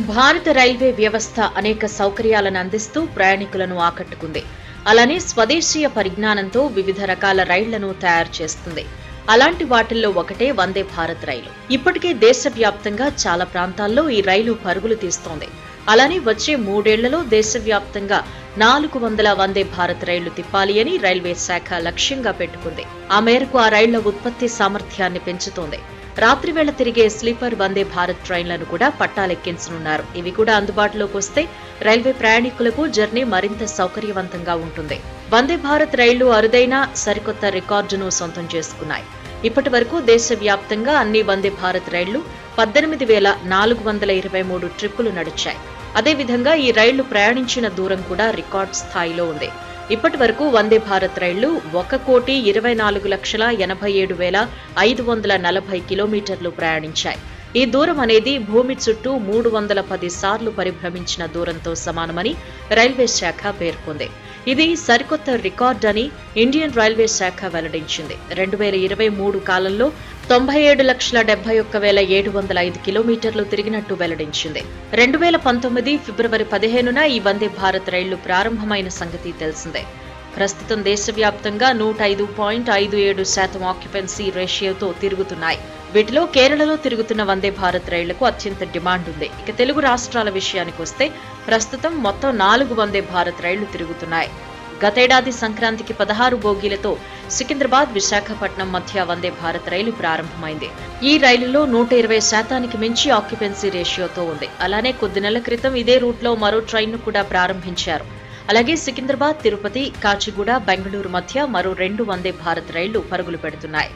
భారత రైల్వే వ్యవస్థ అనేక సౌకర్యాలను అందిస్తూ ప్రయాణికులను ఆకట్టుకుంది. అలానే స్వదేశీయ పరిజ్ఞానంతో వివిధ రకాల రైళ్లను తయారు చేస్తుంది. అలాంటి వాటిల్లో ఒకటే వందే భారత్ రైలు. ఇప్పటికే దేశవ్యాప్తంగా చాలా ప్రాంతాల్లో ఈ రైలు పరుగులు తీస్తోంది. అలానే వచ్చే 3 ఏళ్లలో దేశవ్యాప్తంగా 400 వందే భారత్ రైళ్లు తిప్పాలి అని రైల్వే శాఖ లక్ష్యంగా పెట్టుకుంది. ఆ మేరకు ఆ రైళ్ల ఉత్పత్తి సామర్థ్యాన్ని పెంచుతోంది. రాత్రివేళ తిరిగే స్లీపర్ వందే భారత్ ట్రైన్లను కూడా పట్టాలెక్కించనున్నారు. ఇవి కూడా అందుబాటులోకి వస్తే రైల్వే ప్రయాణికులకు జర్నీ మరింత సౌకర్యవంతంగా ఉంటుంది. వందే భారత్ రైళ్లు అరుదైన సరికొత్త రికార్డును సొంతం చేసుకున్నాయి. ఇప్పటి వరకు దేశవ్యాప్తంగా అన్ని వందే భారత్ రైళ్లు 18,423 ట్రిప్పులు నడిచాయి. అదేవిధంగా ఈ రైళ్లు ప్రయాణించిన దూరం కూడా రికార్డు స్థాయిలో ఉంది. ఇప్పటి వరకు వందే భారత్ రైళ్లు 1,24,87,540 కిలోమీటర్లు ప్రయాణించాయి. ఈ దూరం అనేది భూమి చుట్టూ 310 సార్లు పరిభ్రమించిన దూరంతో సమానమని రైల్వే శాఖ పేర్కొంది. ఇది సరికొత్త రికార్డు అని ఇండియన్ రైల్వే శాఖ వెల్లడించింది. 2023 కాలంలో 97,71,705 కిలోమీటర్లు తిరిగినట్టు వెల్లడించింది. 2019 ఫిబ్రవరి 15న ఈ వందే భారత్ రైళ్లు ప్రారంభమైన సంగతి తెలిసిందే. ప్రస్తుతం దేశవ్యాప్తంగా 105.57% ఆక్యుపెన్సీ రేషియోతో తిరుగుతున్నాయి. వీటిలో కేరళలో తిరుగుతున్న వందే భారత్ రైళ్లకు అత్యంత డిమాండ్ ఉంది. ఇక తెలుగు రాష్ట్రాల విషయానికి వస్తే ప్రస్తుతం మొత్తం 4 వందే భారత్ రైళ్లు తిరుగుతున్నాయి. గతేడాది సంక్రాంతికి 16 బోగీలతో సికింద్రాబాద్, విశాఖపట్నం మధ్య వందే భారత్ రైలు ప్రారంభమైంది. ఈ రైలులో 120% మించి ఆక్యుపెన్సీ రేషియోతో ఉంది. అలానే కొద్ది నెలల క్రితం ఇదే రూట్లో మరో ట్రైన్ను కూడా ప్రారంభించారు. అలాగే సికింద్రాబాద్, తిరుపతి, కాచిగూడ, బెంగళూరు మధ్య మరో 2 వందే భారత్ రైళ్లు పరుగులు పెడుతున్నాయి.